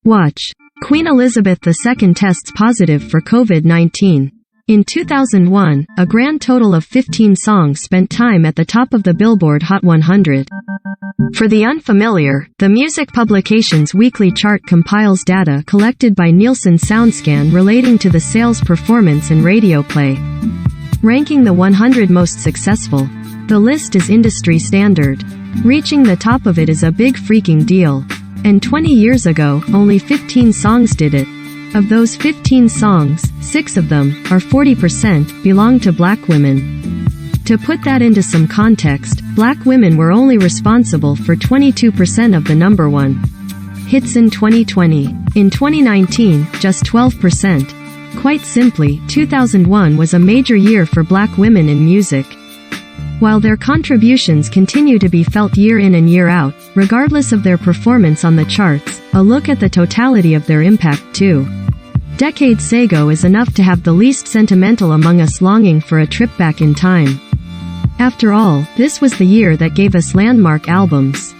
Watch. Queen Elizabeth II tests positive for COVID-19. In 2001, a grand total of 15 songs spent time at the top of the Billboard Hot 100. For the unfamiliar, the music publication's weekly chart compiles data collected by Nielsen SoundScan relating to the sales performance and radio play, ranking the 100 most successful. The list is industry standard. Reaching the top of it is a big freaking deal. And 20 years ago, only 15 songs did it. Of those 15 songs, 6 of them, or 40%, belong to black women. To put that into some context, black women were only responsible for 22% of the number one hits in 2020. In 2019, just 12%. Quite simply, 2001 was a major year for black women in music. While their contributions continue to be felt year in and year out, regardless of their performance on the charts, a look at the totality of their impact 2 decades ago is enough to have the least sentimental among us longing for a trip back in time. After all, this was the year that gave us landmark albums.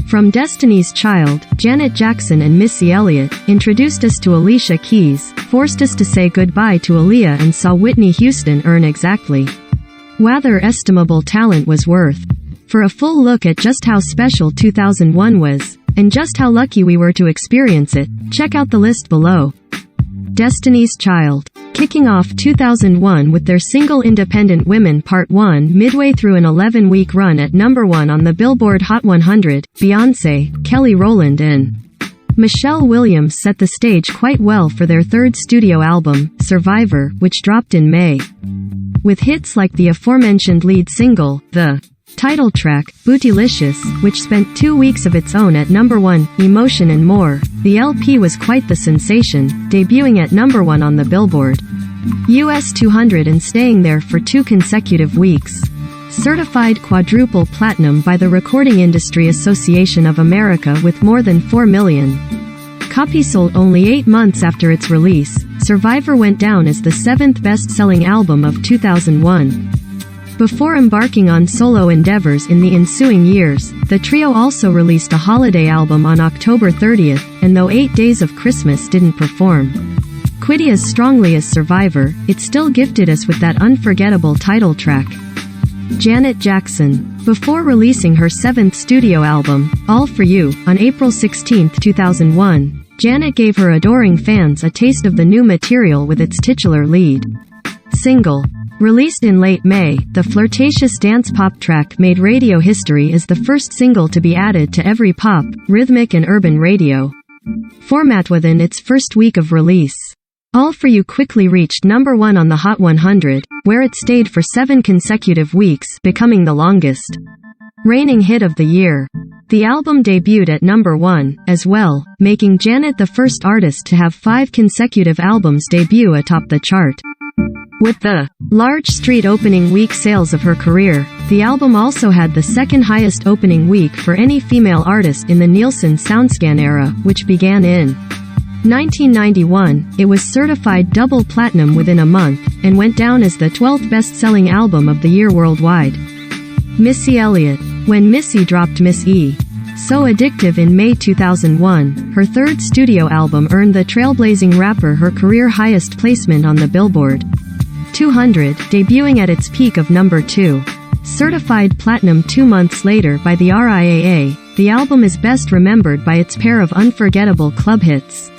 From Destiny's Child, Janet Jackson and Missy Elliott, introduced us to Alicia Keys, forced us to say goodbye to Aaliyah and saw Whitney Houston earn exactly what their estimable talent was worth. For a full look at just how special 2001 was, and just how lucky we were to experience it, check out the list below. Destiny's Child. Kicking off 2001 with their single Independent Women Part 1 midway through an 11-week run at number 1 on the Billboard Hot 100, Beyoncé, Kelly Rowland and Michelle Williams set the stage quite well for their third studio album, Survivor, which dropped in May. With hits like the aforementioned lead single, the title track, Bootylicious, which spent 2 weeks of its own at number 1, Emotion and more, the LP was quite the sensation, debuting at number 1 on the Billboard US 200 and staying there for 2 consecutive weeks. Certified quadruple platinum by the Recording Industry Association of America with more than 4 million copies sold only 8 months after its release, Survivor went down as the 7th best-selling album of 2001. Before embarking on solo endeavors in the ensuing years, the trio also released a holiday album on October 30th, and though 8 Days of Christmas didn't perform quite as strongly as Survivor, it still gifted us with that unforgettable title track. Janet Jackson. Before releasing her 7th studio album, All For You, on April 16, 2001, Janet gave her adoring fans a taste of the new material with its titular lead single. Released in late May, the flirtatious dance-pop track made radio history as the first single to be added to every pop, rhythmic and urban radio format within its first week of release. All For You quickly reached number 1 on the Hot 100, where it stayed for 7 consecutive weeks, becoming the longest reigning hit of the year. The album debuted at number 1, as well, making Janet the first artist to have 5 consecutive albums debut atop the chart. With the large street opening week sales of her career, the album also had the second highest opening week for any female artist in the Nielsen SoundScan era, which began in 1991. It was certified double platinum within a month, and went down as the 12th best-selling album of the year worldwide. Missy Elliott. When Missy dropped Miss E. So Addictive in May 2001, her third studio album earned the trailblazing rapper her career highest placement on the Billboard 200, debuting at its peak of number 2. Certified platinum 2 months later by the RIAA, the album is best remembered by its pair of unforgettable club hits,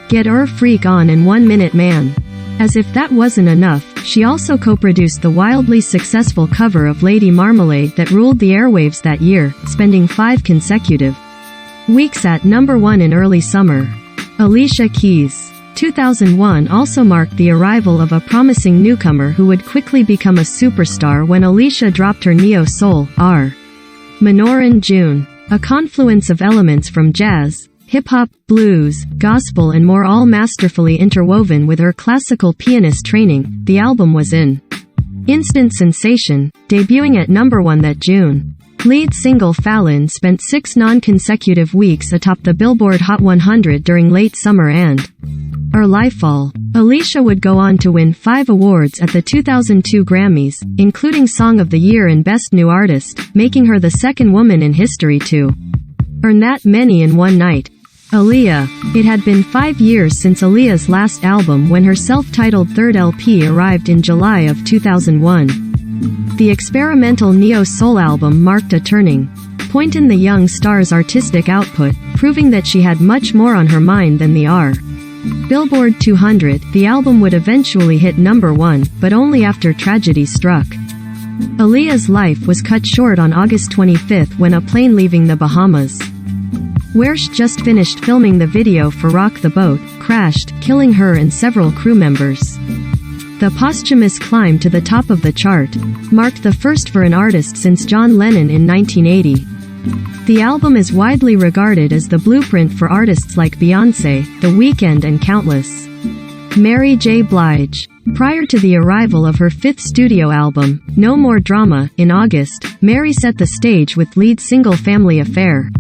Get Your Freak On and 1 Minute Man. As if that wasn't enough, she also co-produced the wildly successful cover of Lady Marmalade that ruled the airwaves that year, spending 5 consecutive weeks at number 1 in early summer. Alicia Keys. 2001 also marked the arrival of a promising newcomer who would quickly become a superstar when Alicia dropped her neo-soul, R. Minor in June. A confluence of elements from jazz, hip-hop, blues, gospel and more, all masterfully interwoven with her classical pianist training, the album was an instant sensation, debuting at number 1 that June. Lead single Fallon spent 6 non-consecutive weeks atop the Billboard Hot 100 during late summer and or Lifefall. Alicia would go on to win 5 awards at the 2002 Grammys, including Song of the Year and Best New Artist, making her the second woman in history to earn that many in one night. Aaliyah. It had been 5 years since Aaliyah's last album when her self-titled third LP arrived in July of 2001. The experimental neo-soul album marked a turning point in the young star's artistic output, proving that she had much more on her mind than the Billboard 200. The album would eventually hit number 1, but only after tragedy struck. Aaliyah's life was cut short on August 25 when a plane leaving the Bahamas, where she just finished filming the video for Rock the Boat, crashed, killing her and several crew members. The posthumous climb to the top of the chart marked the first for an artist since John Lennon in 1980. The album is widely regarded as the blueprint for artists like Beyoncé, The Weeknd and countless Mary J. Blige. Prior to the arrival of her fifth studio album, No More Drama, in August, Mary set the stage with lead single Family Affair.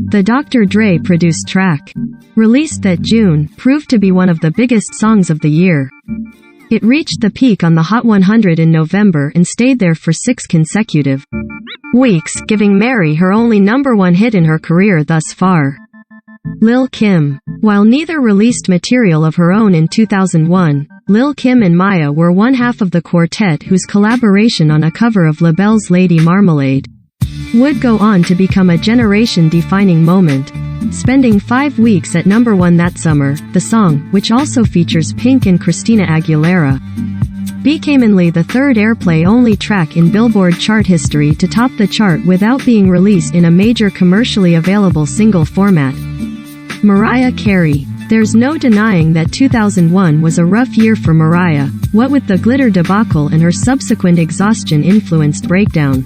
The Dr. Dre produced track, released that June, proved to be one of the biggest songs of the year. It reached the peak on the Hot 100 in November and stayed there for 6 consecutive weeks, giving Mary her only number 1 hit in her career thus far. Lil Kim. While neither released material of her own in 2001, Lil Kim and Maya were one half of the quartet whose collaboration on a cover of LaBelle's Lady Marmalade would go on to become a generation-defining moment. Spending 5 weeks at number 1 that summer, the song, which also features Pink and Christina Aguilera, became only the third airplay-only track in Billboard chart history to top the chart without being released in a major commercially available single format. Mariah Carey. There's no denying that 2001 was a rough year for Mariah, what with the glitter debacle and her subsequent exhaustion-influenced breakdown.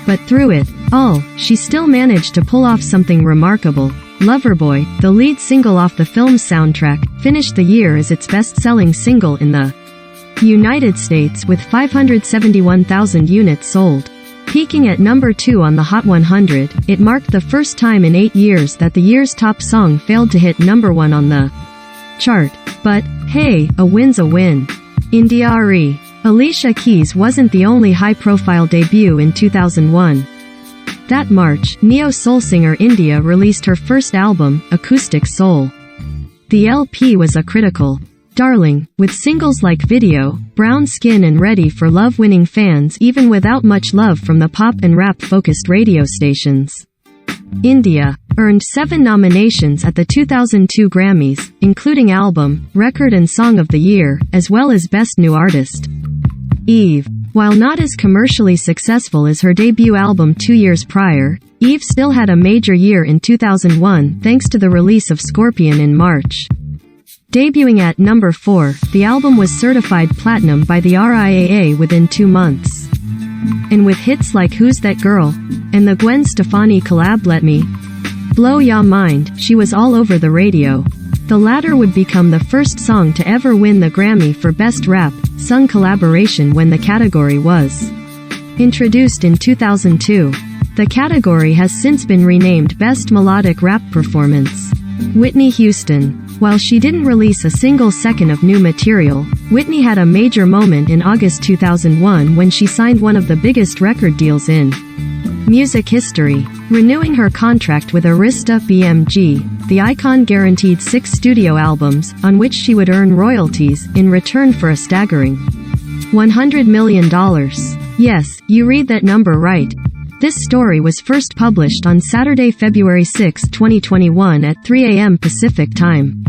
But through it all, she still managed to pull off something remarkable. Loverboy, the lead single off the film's soundtrack, finished the year as its best-selling single in the United States with 571,000 units sold. Peaking at number 2 on the Hot 100, it marked the first time in 8 years that the year's top song failed to hit number 1 on the chart. But, hey, a win's a win. India.Re. Alicia Keys wasn't the only high-profile debut in 2001. That March, neo-soul singer India released her first album, Acoustic Soul. The LP was a critical darling, with singles like Video, Brown Skin and Ready for Love winning fans even without much love from the pop and rap-focused radio stations. India earned 7 nominations at the 2002 Grammys, including Album, Record and Song of the Year, as well as Best New Artist. Eve. While not as commercially successful as her debut album 2 years prior, Eve still had a major year in 2001 thanks to the release of Scorpion in March. Debuting at number 4, the album was certified platinum by the RIAA within 2 months. And with hits like Who's That Girl? And the Gwen Stefani collab Let Me Blow Ya Mind, she was all over the radio. The latter would become the first song to ever win the Grammy for Best Rap Sung Collaboration when the category was introduced in 2002. The category has since been renamed Best Melodic Rap Performance. Whitney Houston. While she didn't release a single second of new material, Whitney had a major moment in August 2001 when she signed one of the biggest record deals in music history. Renewing her contract with Arista BMG, the icon guaranteed 6 studio albums, on which she would earn royalties, in return for a staggering $100 million. Yes, you read that number right. This story was first published on Saturday, February 6, 2021 at 3 a.m. Pacific Time.